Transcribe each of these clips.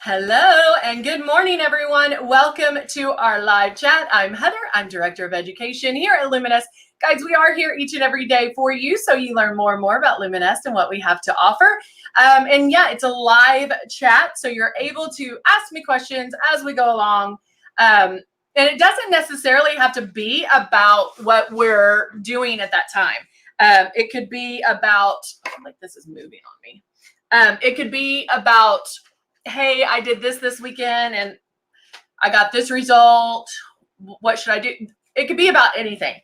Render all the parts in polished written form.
Hello and good morning, everyone. Welcome to our live chat. I'm Heather. I'm Director of Education here at Luminous. Guys, we are here each and every day for you so you learn more and more about Luminous and what we have to offer. And yeah, it's a live chat, so you're able to ask me questions as we go along. And it doesn't necessarily have to be about what we're doing at that time. It could be about, like this is moving on me. It could be about, hey, I did this weekend and I got this result. What should I do? It could be about anything.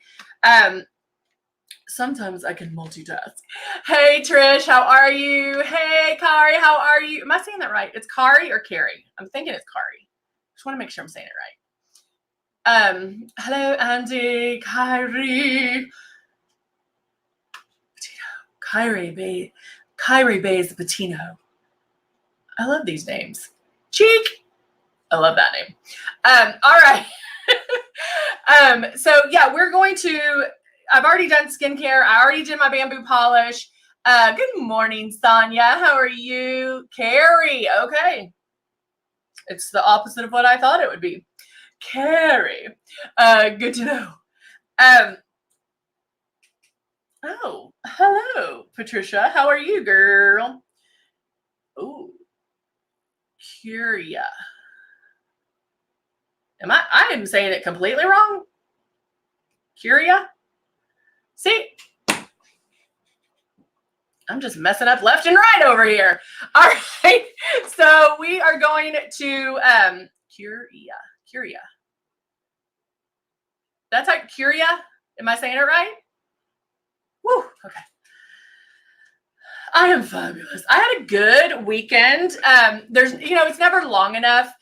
Sometimes I can multitask. Hey, Trish, how are you? Hey, Kari, how are you? Am I saying that right? It's Kari or Carrie? I'm thinking it's Kari. Just want to make sure I'm saying it right. Hello, Andy, Kyrie. Kyrie Bays Patino. I love these names. Cheek. I love that name. All right. So yeah, we're going to, I've already done skincare. I already did my bamboo polish. Good morning, Sonia. How are you? Carrie. Okay. It's the opposite of what I thought it would be. Carrie. Good to know. Oh, hello, Patricia. How are you, girl? Oh, Curia. I am saying it completely wrong? Curia? See? I'm just messing up left and right over here. All right. So we are going to Curia. That's like Curia? Am I saying it right? Woo. Okay. I am fabulous. I had a good weekend. It's never long enough.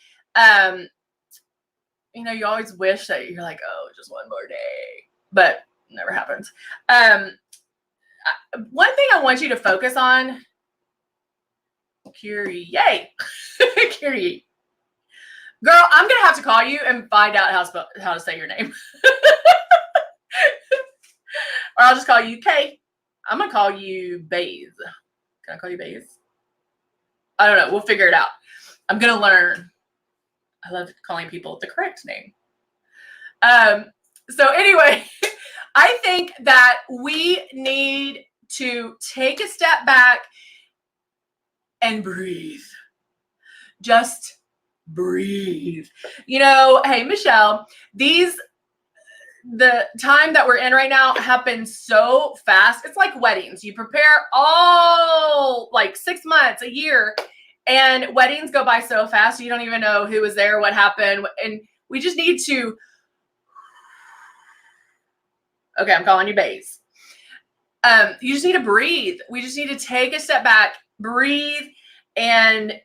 You always wish that you're like, oh, just one more day, but it never happens. One thing I want you to focus on, Curie, Curie. Girl, I'm going to have to call you and find out how to say your name. Or I'll just call you Kay. I'm going to call you Baze. Can I call you Baze? I don't know. We'll figure it out. I'm going to learn. I love calling people the correct name. So anyway, I think that we need to take a step back and breathe. Just breathe. Hey, Michelle, the time that we're in right now happens so fast. It's like weddings. You prepare all like 6 months, a year, and weddings go by so fast. You don't even know who was there, what happened. And we just need to, okay, I'm calling you Baze. You just need to breathe. We just need to take a step back, breathe, and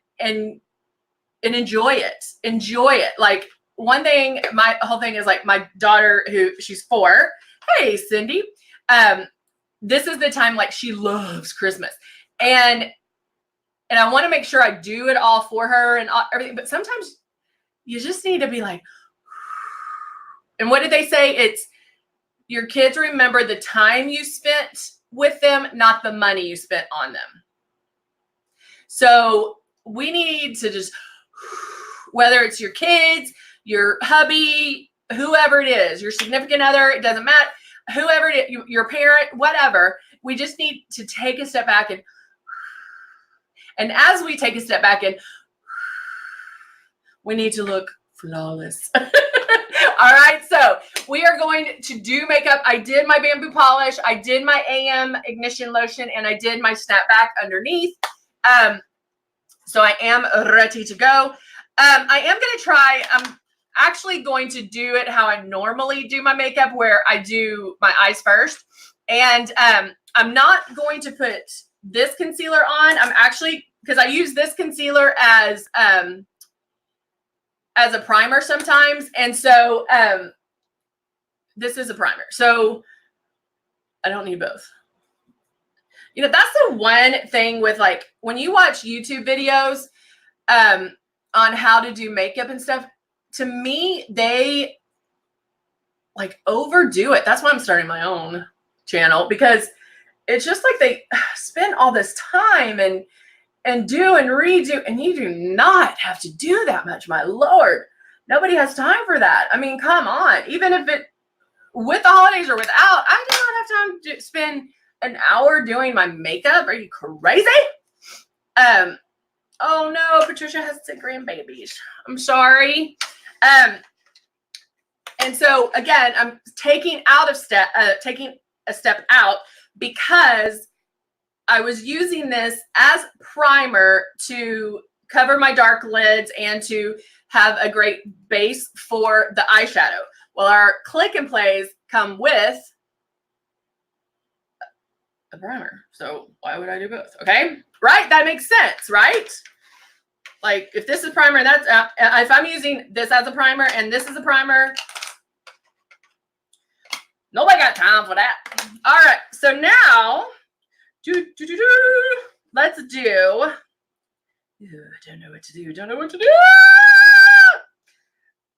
enjoy it. Enjoy it. Like, one thing, my whole thing is like my daughter, she's 4. Hey, Cindy. This is the time, like, she loves Christmas. And I want to make sure I do it all for her and everything. But sometimes you just need to be like, and what did they say? It's your kids remember the time you spent with them, not the money you spent on them. So we need to just, whether it's your kids, your hubby, whoever it is, your significant other, it doesn't matter, whoever it is, your parent, whatever, we just need to take a step back and as we take a step back we need to look flawless. All right, so we are going to do makeup. I did my bamboo polish, I did my AM ignition lotion, and I did my snapback underneath. So I am ready to go. I am going to try, I'm actually going to do it how I normally do my makeup, where I do my eyes first. And I'm not going to put this concealer on. I'm actually, because I use this concealer as a primer sometimes. And so this is a primer. So I don't need both. That's the one thing with, like, when you watch YouTube videos on how to do makeup and stuff, to me, they like overdo it. That's why I'm starting my own channel, because it's just like they spend all this time and and do and redo. And you do not have to do that much, my Lord. Nobody has time for that. I mean, come on. Even if it, with the holidays or without, I do not have time to spend an hour doing my makeup. Are you crazy? Oh no, Patricia has 6 grandbabies. I'm sorry. And so again, I'm taking a step out because I was using this as primer to cover my dark lids and to have a great base for the eyeshadow. Well, our click and plays come with a primer. So why would I do both? Okay. Right. That makes sense, right? Like if this is primer, that's if I'm using this as a primer and this is a primer, nobody got time for that. All right. So now, let's do. I don't know what to do. Don't know what to do.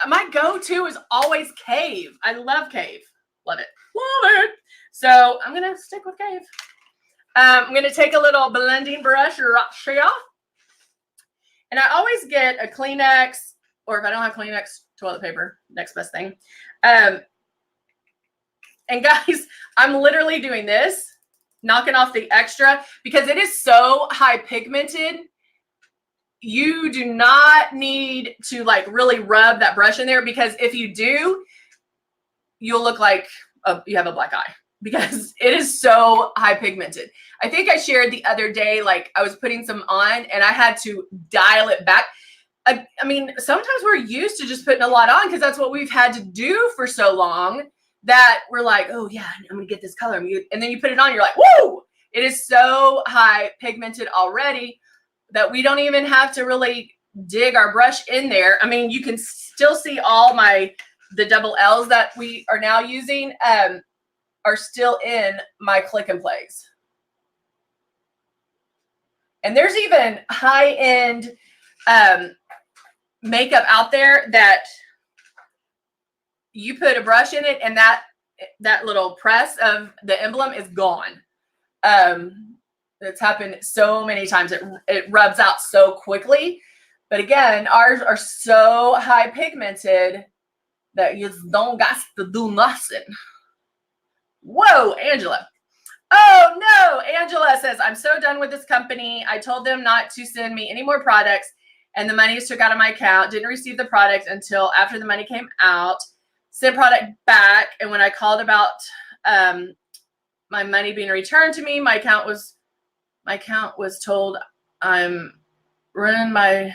My go-to is always Cave. I love Cave. Love it. Love it. So I'm going to stick with Cave. I'm going to take a little blending brush, and I always get a Kleenex, or if I don't have Kleenex, toilet paper, next best thing. And guys, I'm literally doing this, knocking off the extra, because it is so high pigmented. You do not need to like really rub that brush in there, because if you do, you'll look like you have a black eye, because it is so high pigmented. I think I shared the other day, like I was putting some on and I had to dial it back. I mean, sometimes we're used to just putting a lot on because that's what we've had to do for so long that we're like, oh yeah, I'm gonna get this color. And then you put it on, you're like, whoa, it is so high pigmented already that we don't even have to really dig our brush in there. I mean, you can still see all the double L's that we are now using are still in my click and plays. And there's even high-end makeup out there that you put a brush in it and that little press of the emblem is gone. It's happened so many times. It rubs out so quickly. But again, ours are so high pigmented that you don't got to do nothing. Whoa, Angela. Oh no, Angela says, I'm so done with this company. I told them not to send me any more products and the money is took out of my account. Didn't receive the product until after the money came out. Sent product back. And when I called about my money being returned to me, my account was told I'm running my,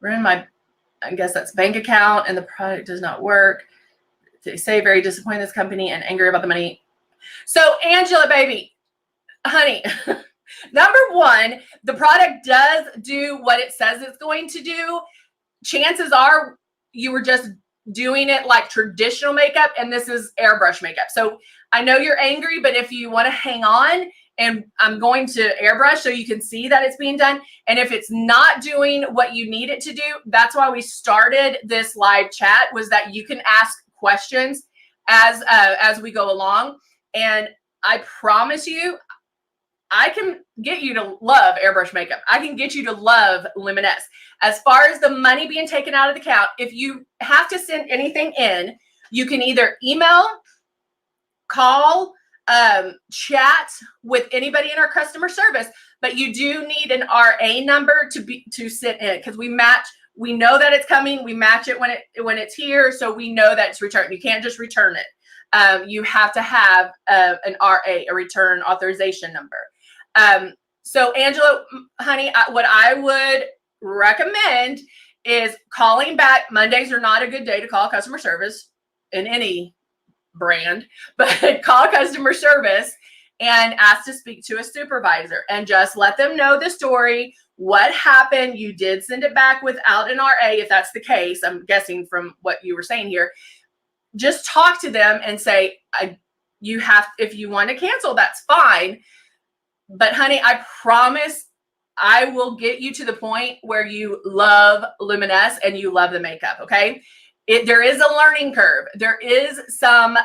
I guess that's bank account, and the product does not work. They say very disappointed in this company and angry about the money. So Angela, baby, honey, number one, the product does do what it says it's going to do. Chances are you were just doing it like traditional makeup, and this is airbrush makeup. So I know you're angry, but if you want to hang on, and I'm going to airbrush so you can see that it's being done. And if it's not doing what you need it to do, that's why we started this live chat, was that you can ask questions as we go along. And I promise you, I can get you to love airbrush makeup. I can get you to love Luminous. As far as the money being taken out of the account, if you have to send anything in, you can either email, call, chat with anybody in our customer service, but you do need an RA number to sit in, because we know that it's coming. We match it when it's here, so we know that it's returned. You can't just return it. You have to have an RA, a return authorization number. So Angela, honey, what I would recommend is calling back. Mondays are not a good day to call customer service in any brand, but call customer service and ask to speak to a supervisor and just let them know the story. What happened? You did send it back without an RA. If that's the case, I'm guessing from what you were saying here, just talk to them and say, if you want to cancel, that's fine. But honey, I promise I will get you to the point where you love Luminous and you love the makeup. Okay. There is a learning curve. There is some,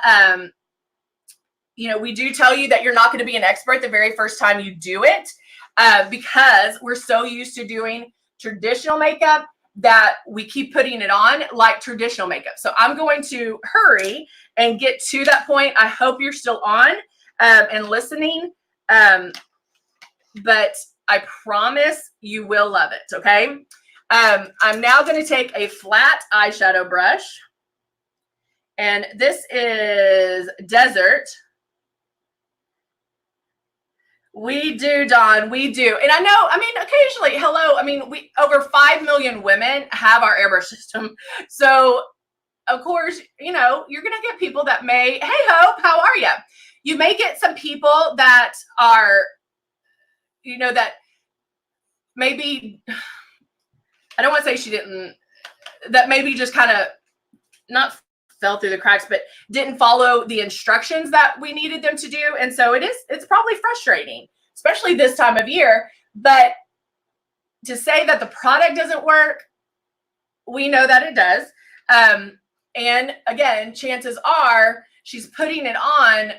we do tell you that you're not going to be an expert the very first time you do it. because we're so used to doing traditional makeup that we keep putting it on like traditional makeup. So I'm going to hurry and get to that point. I hope you're still on and listening. But I promise you will love it, okay? I'm now going to take a flat eyeshadow brush. And this is Desert. We do, Dawn. We do. And I know, I mean, occasionally, hello. I mean, we over 5 million women have our airbrush system. So, of course, you know, you're going to get people that may, hey, Hope, how are you? You may get some people that are, you know, that maybe, I don't want to say she didn't, that maybe just kind of not fell through the cracks, but didn't follow the instructions that we needed them to do. And so it's probably frustrating, especially this time of year. But to say that the product doesn't work, we know that it does. And again, chances are she's putting it on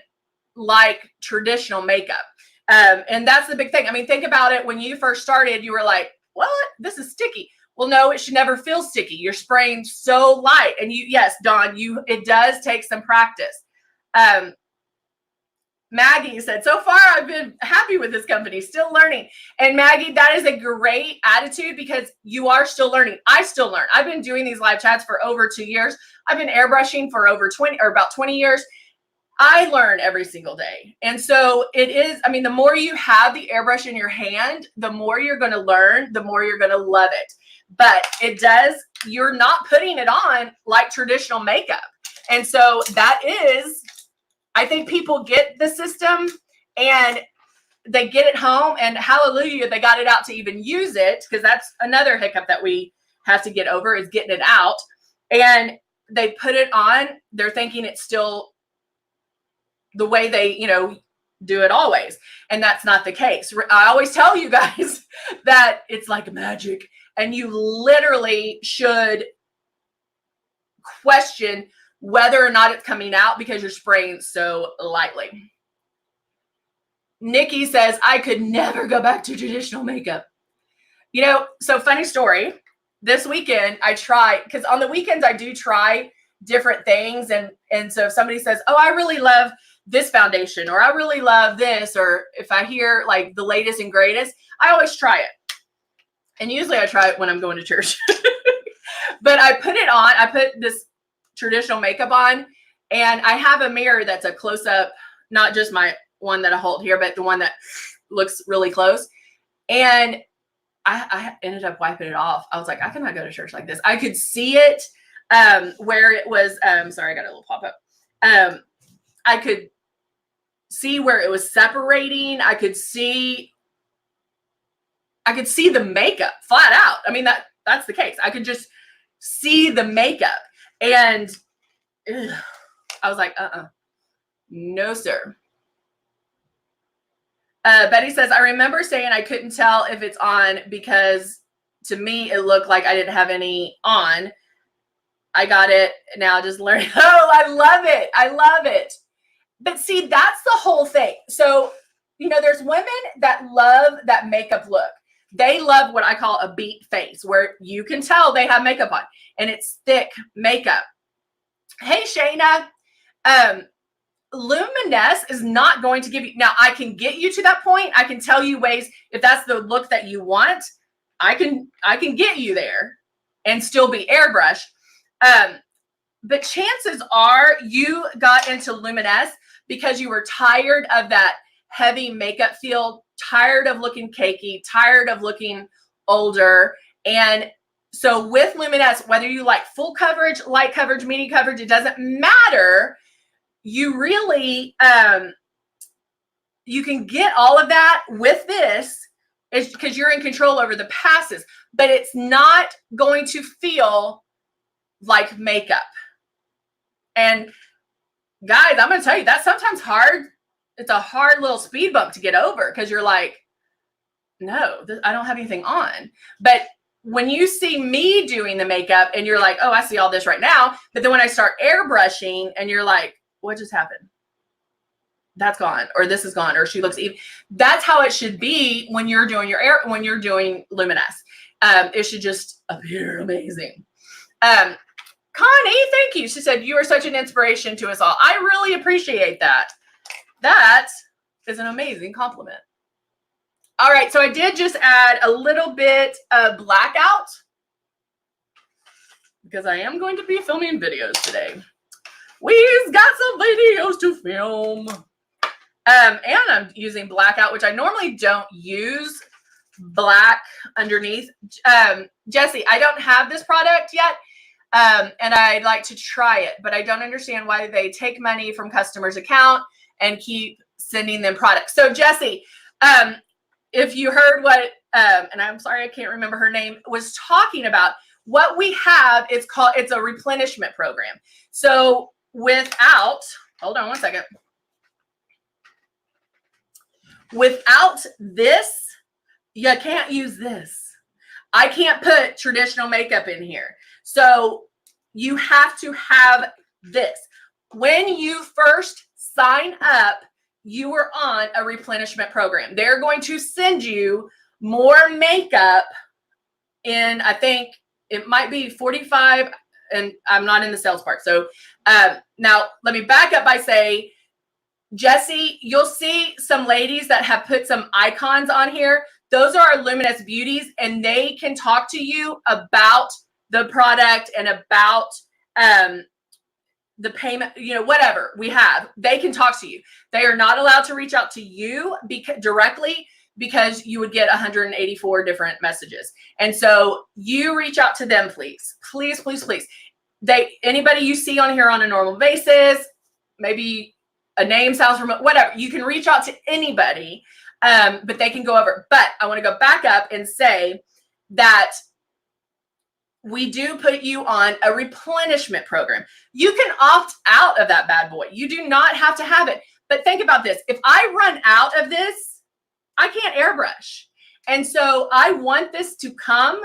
like traditional makeup. And that's the big thing. I mean, think about it. When you first started, you were like, what? This is sticky. Well, no, it should never feel sticky. You're spraying so light. And yes, Dawn, it does take some practice. Maggie said, so far I've been happy with this company, still learning. And Maggie, that is a great attitude because you are still learning. I still learn. I've been doing these live chats for over 2 years. I've been airbrushing for over 20 or about 20 years. I learn every single day. And so it is, I mean, the more you have the airbrush in your hand, the more you're going to learn, the more you're going to love it. But it does, you're not putting it on like traditional makeup. And so that is, I think people get the system and they get it home and hallelujah, they got it out to even use it, because that's another hiccup that we have to get over is getting it out. And they put it on, they're thinking it's still the way they, you know, do it always. And that's not the case. I always tell you guys that it's like magic. And you literally should question whether or not it's coming out because you're spraying so lightly. Nikki says, I could never go back to traditional makeup. You know, so funny story. This weekend, I try, because on the weekends, I do try different things. And so if somebody says, oh, I really love this foundation, or I really love this, or if I hear like the latest and greatest, I always try it. And usually I try it when I'm going to church. But I put it on. I put this traditional makeup on. And I have a mirror that's a close-up, not just my one that I hold here, but the one that looks really close. And I ended up wiping it off. I was like, I cannot go to church like this. I could see it where it was. Sorry, I got a little pop-up. I could see where it was separating. I could see the makeup flat out. I mean, that's the case. I could just see the makeup. And I was like, no, sir. Betty says, I remember saying I couldn't tell if it's on because to me, it looked like I didn't have any on. I got it now, just learning. Oh, I love it. I love it. But see, that's the whole thing. So, you know, there's women that love that makeup look. They love what I call a beat face, where you can tell they have makeup on and it's thick makeup. Hey, Shayna, Luminous is not going to give you, now I can get you to that point. I can tell you ways, if that's the look that you want, I can get you there and still be airbrush. But chances are you got into Luminous because you were tired of that heavy makeup feel, tired of looking cakey, tired of looking older. And so with Luminous, whether you like full coverage, light coverage, medium coverage, it doesn't matter. You really, you can get all of that with this. It's because you're in control over the passes, but it's not going to feel like makeup. And guys, I'm going to tell you, that's sometimes hard. It's a hard little speed bump to get over because you're like, no, I don't have anything on. But when you see me doing the makeup and you're like, oh, I see all this right now. But then when I start airbrushing and you're like, what just happened? that's gone, or this is gone, or she looks even. That's how it should be when you're doing when you're doing Luminous. It should just appear amazing. Connie, thank you. She said, you are such an inspiration to us all. I really appreciate that. That is an amazing compliment. All right, so I did just add a little bit of blackout because I am going to be filming videos today. We've got some videos to film. And I'm using blackout, which I normally don't use black underneath. Jesse, I don't have this product yet. And I'd like to try it, but I don't understand why they take money from customers' account and keep sending them products. So Jesse, if you heard what, and I'm sorry, I can't remember her name, was talking about, what we have, it's a replenishment program. So without, hold on one second. Without this, you can't use this. I can't put traditional makeup in here. So you have to have this. When you first sign up, you are on a replenishment program. They're going to send you more makeup in, I think it might be 45, and I'm not in the sales part. So now let me back up by saying, Jesse, you'll see some ladies that have put some icons on here. Those are our Luminous Beauties, and they can talk to you about the product and about the payment, you know, whatever we have. They can talk to you. They are not allowed to reach out to you directly, because you would get 184 different messages. And so you reach out to them, please. Please, please, please. Anybody you see on here on a normal basis, maybe a name sounds remote, whatever, you can reach out to anybody, but they can go over. But I want to go back up and say that we do put you on a replenishment program. You can opt out of that bad boy. You do not have to have it. But think about this. If I run out of this, I can't airbrush. And so I want this to come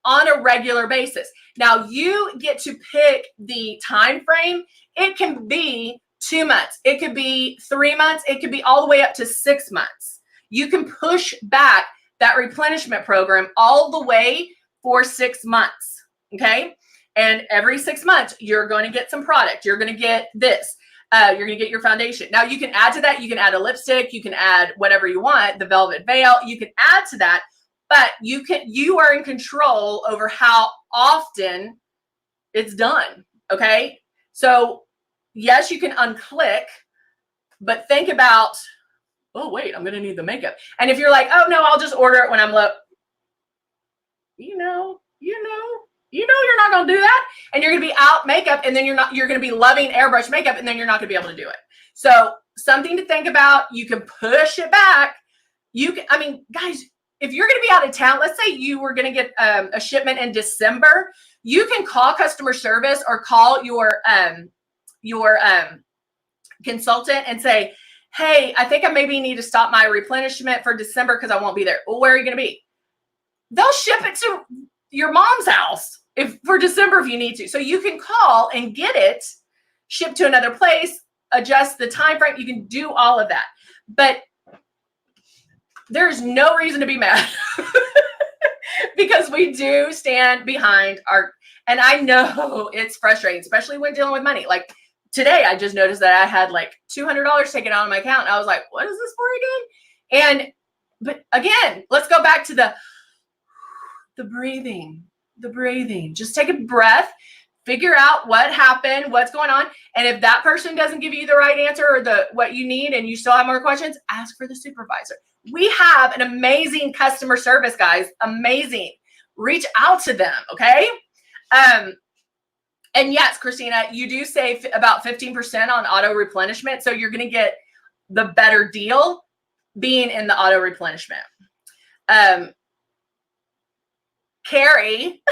on a regular basis. Now you get to pick the time frame. It can be 2 months. It could be 3 months. It could be all the way up to 6 months. You can push back that replenishment program all the way for 6 months. Okay. And every 6 months, you're going to get some product. You're going to get this. You're going to get your foundation. Now you can add to that. You can add a lipstick. You can add whatever you want, the velvet veil. You can add to that, but you are in control over how often it's done. Okay. So yes, you can unclick, but think about, oh wait, I'm going to need the makeup. And if you're like, oh no, I'll just order it when I'm low. You're not going to do that, and you're going to be out makeup, and then you're going to be loving airbrush makeup, and then you're not going to be able to do it. So something to think about. You can push it back. I mean, guys, if you're going to be out of town, let's say you were going to get a shipment in December, you can call customer service or call your consultant and say, hey, I think I maybe need to stop my replenishment for December because I won't be there. Well, where are you going to be? They'll ship it to your mom's house for December if you need to. So you can call and get it shipped to another place, adjust the time frame. You can do all of that. But there's no reason to be mad because we do stand behind and I know it's frustrating, especially when dealing with money. Like today, I just noticed that I had like $200 taken out of my account. I was like, what is this for again? But again, let's go back to the breathing. Just take a breath, figure out what happened, what's going on. And if that person doesn't give you the right answer or what you need, and you still have more questions, ask for the supervisor. We have an amazing customer service, guys. Amazing. Reach out to them. Okay. And yes, Christina, you do save about 15% on auto replenishment. So you're going to get the better deal being in the auto replenishment. Carrie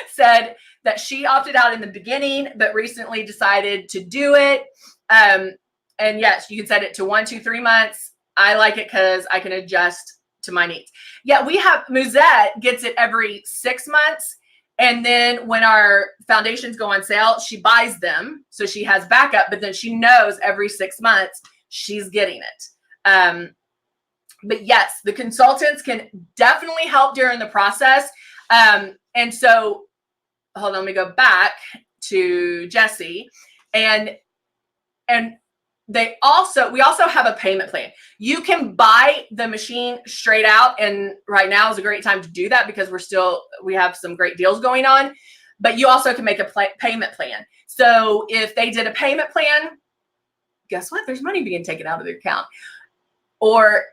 said that she opted out in the beginning, but recently decided to do it. And yes, you can set it to 1, 2, 3 months. I like it because I can adjust to my needs. Yeah, we have Musette gets it every 6 months. And then when our foundations go on sale, she buys them. So she has backup, but then she knows every 6 months she's getting it. But yes, the consultants can definitely help during the process. And so, hold on, let me go back to Jesse. And we also have a payment plan. You can buy the machine straight out, and right now is a great time to do that because we have some great deals going on. But you also can make a payment plan. So if they did a payment plan, guess what? There's money being taken out of their account. Or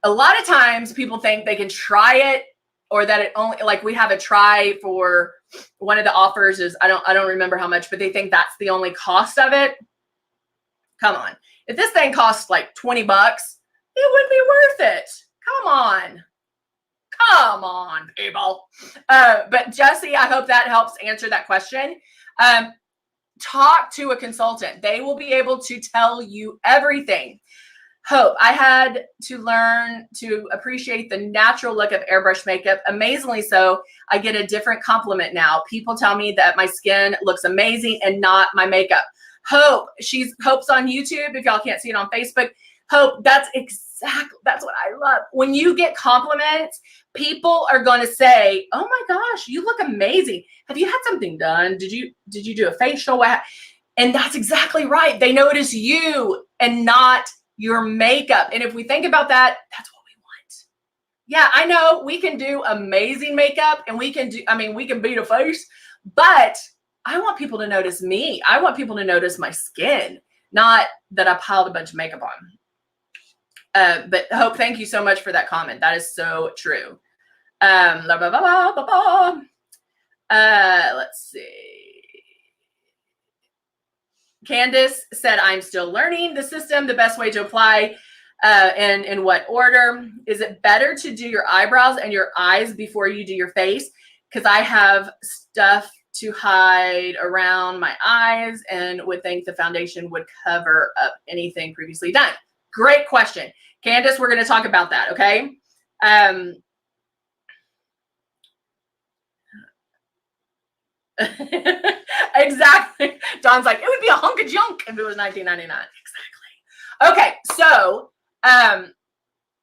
a lot of times people think they can try it, or that it only, like we have a try for one of the offers is, I don't remember how much, but they think that's the only cost of it. Come on. If this thing costs like 20 bucks, it would be worth it. Come on. Come on, people. But Jesse, I hope that helps answer that question. Talk to a consultant. They will be able to tell you everything. Hope, I had to learn to appreciate the natural look of airbrush makeup. Amazingly so, I get a different compliment now. People tell me that my skin looks amazing and not my makeup. Hope, Hope's on YouTube. If y'all can't see it on Facebook, Hope, that's what I love. When you get compliments, people are going to say, oh my gosh, you look amazing. Have you had something done? Did you do a facial? And that's exactly right. They notice you and not your makeup. And if we think about that, that's what we want. Yeah, I know we can do amazing makeup and we can beat a face, but I want people to notice me. I want people to notice my skin, not that I piled a bunch of makeup on. But Hope, thank you so much for that comment. That is so true. Let's see. Candace said, I'm still learning the system, the best way to apply, and in what order. Is it better to do your eyebrows and your eyes before you do your face? Because I have stuff to hide around my eyes and would think the foundation would cover up anything previously done. Great question. Candace, we're going to talk about that, okay? Exactly. Don's like, it would be a hunk of junk if it was $19.99. Exactly. Okay, so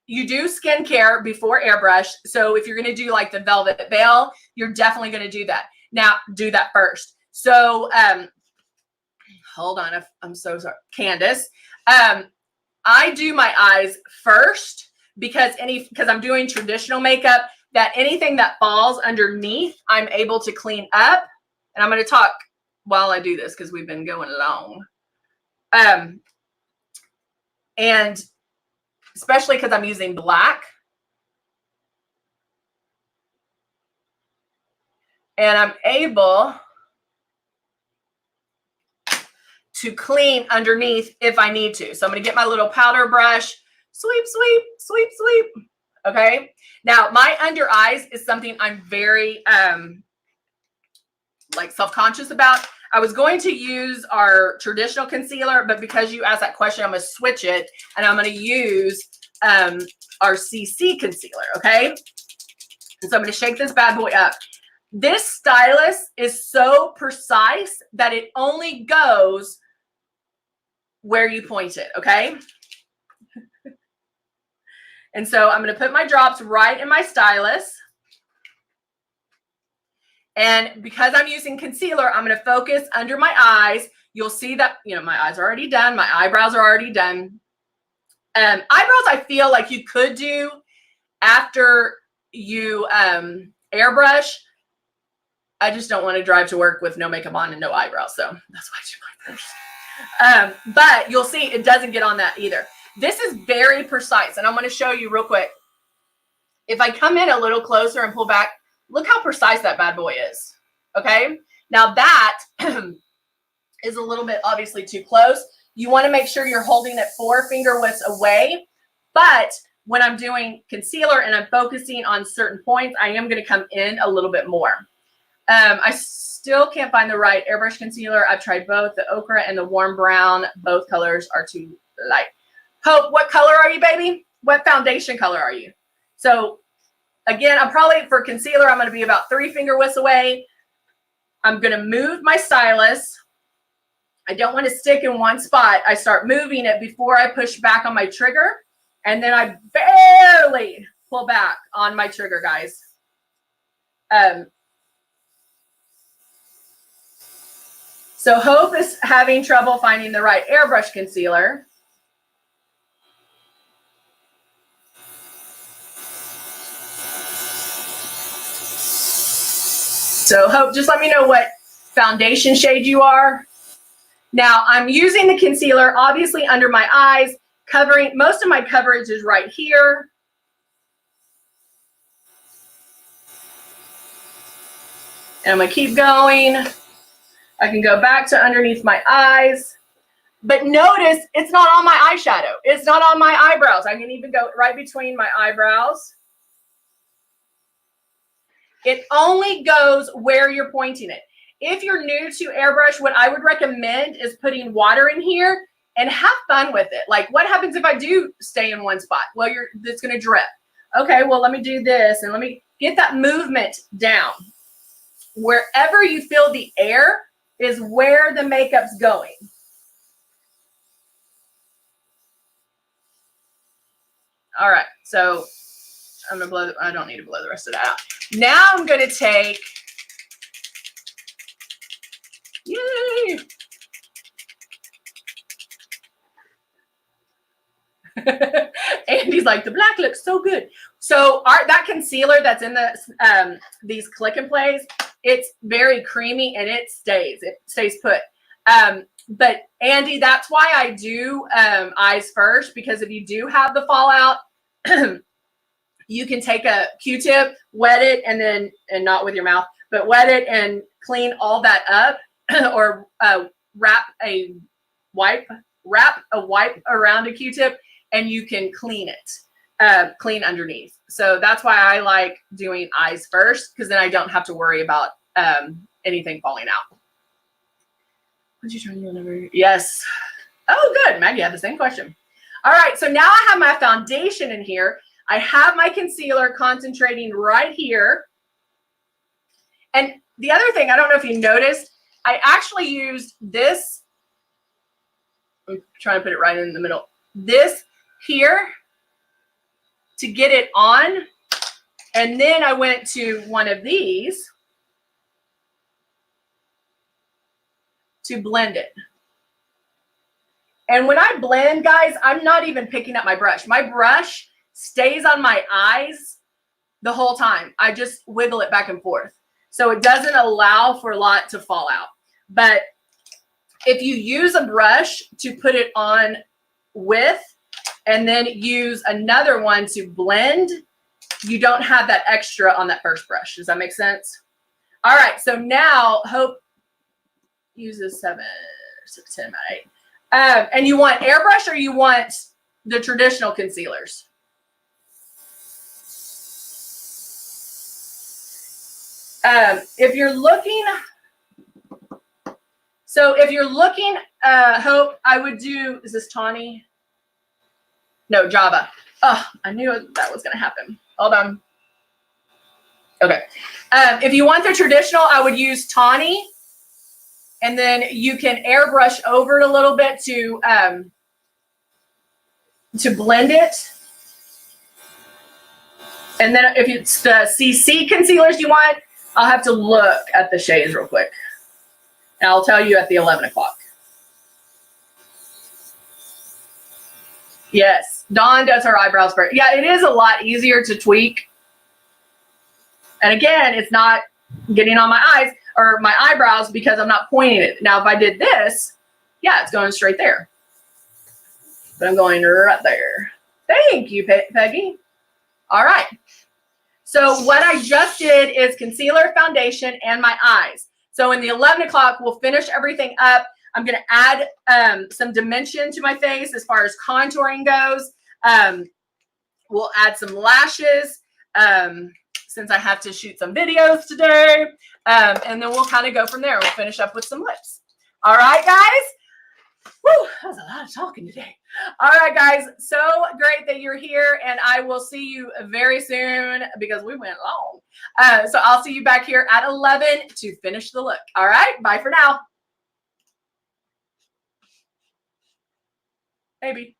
you do skincare before airbrush. So if you're going to do like the velvet veil, you're definitely going to do that. Now, do that first. So hold on. I'm so sorry. Candace. I do my eyes first because I'm doing traditional makeup, that anything that falls underneath, I'm able to clean up. And I'm going to talk while I do this because we've been going long. And especially because I'm using black. And I'm able to clean underneath if I need to. So I'm going to get my little powder brush, sweep, sweep, sweep, sweep. Okay. Now my under eyes is something I'm very like self-conscious about. I was going to use our traditional concealer, but because you asked that question, I'm going to switch it and I'm going to use our CC concealer. Okay. And so I'm going to shake this bad boy up. This stylus is so precise that it only goes where you point it. Okay. And so I'm going to put my drops right in my stylus. And because I'm using concealer, I'm going to focus under my eyes. You'll see that, my eyes are already done. My eyebrows are already done. Eyebrows, I feel like you could do after you airbrush. I just don't want to drive to work with no makeup on and no eyebrows. So that's why I do mine first. But you'll see it doesn't get on that either. This is very precise. And I'm going to show you real quick. If I come in a little closer and pull back, look how precise that bad boy is. Okay. Now that is a little bit obviously too close. You want to make sure you're holding it 4 finger widths away. But when I'm doing concealer and I'm focusing on certain points, I am going to come in a little bit more. I still can't find the right airbrush concealer. I've tried both, the ochre and the warm brown. Both colors are too light. Hope, what color are you, baby? What foundation color are you? So again, I'm probably, for concealer, I'm going to be about 3 finger widths away. I'm going to move my stylus. I don't want to stick in one spot. I start moving it before I push back on my trigger. And then I barely pull back on my trigger, guys. So Hope is having trouble finding the right airbrush concealer. So Hope, just let me know what foundation shade you are. Now I'm using the concealer obviously under my eyes, covering, most of my coverage is right here. And I'm gonna keep going. I can go back to underneath my eyes. But notice it's not on my eyeshadow. It's not on my eyebrows. I can even go right between my eyebrows. It only goes where you're pointing it. If you're new to airbrush, what I would recommend is putting water in here and have fun with it. Like, what happens if I do stay in one spot? Well, it's gonna drip. Okay, well, let me do this and let me get that movement down. Wherever you feel the air is where the makeup's going. All right, so I'm gonna blow, I don't need to blow the rest of that out. Now I'm gonna take, yay! Andy's like, the black looks so good. So that concealer that's in the these click and plays, it's very creamy and it stays put. But Andy, that's why I do eyes first, because if you do have the fallout, you can take a Q-tip, wet it, and not with your mouth, but wet it and clean all that up, or wrap a wipe around a Q-tip, and you can clean it, clean underneath. So that's why I like doing eyes first, because then I don't have to worry about anything falling out. What you trying to do whenever? Yes. Oh, good. Maggie had the same question. All right. So now I have my foundation in here. I have my concealer concentrating right here. And the other thing, I don't know if you noticed, I actually used this. I'm trying to put it right in the middle. This here to get it on. And then I went to one of these to blend it. And when I blend, guys, I'm not even picking up my brush. My brush stays on my eyes the whole time. I just wiggle it back and forth. So it doesn't allow for a lot to fall out. But if you use a brush to put it on with, and then use another one to blend, you don't have that extra on that first brush. Does that make sense? All right, so now Hope uses 7, 6, 10, 8. And you want airbrush or you want the traditional concealers? If you're looking, Hope, I would do, is this Tawny? No, Java. Oh, I knew that was going to happen. Hold on. Okay. If you want the traditional, I would use Tawny. And then you can airbrush over it a little bit to blend it. And then if it's the CC concealers you want, I'll have to look at the shades real quick. And I'll tell you at the 11 o'clock. Yes, Dawn does her eyebrows first. Yeah, it is a lot easier to tweak. And again, it's not getting on my eyes or my eyebrows because I'm not pointing it. Now, if I did this, yeah, it's going straight there. But I'm going right there. Thank you, Peggy. All right. So what I just did is concealer, foundation, and my eyes. So in the 11 o'clock, we'll finish everything up. I'm going to add some dimension to my face as far as contouring goes. We'll add some lashes since I have to shoot some videos today. And then we'll kind of go from there. We'll finish up with some lips. All right, guys. Woo, that was a lot of talking today. All right, guys. So great that you're here. And I will see you very soon because we went long. So I'll see you back here at 11 to finish the look. All right. Bye for now. maybe.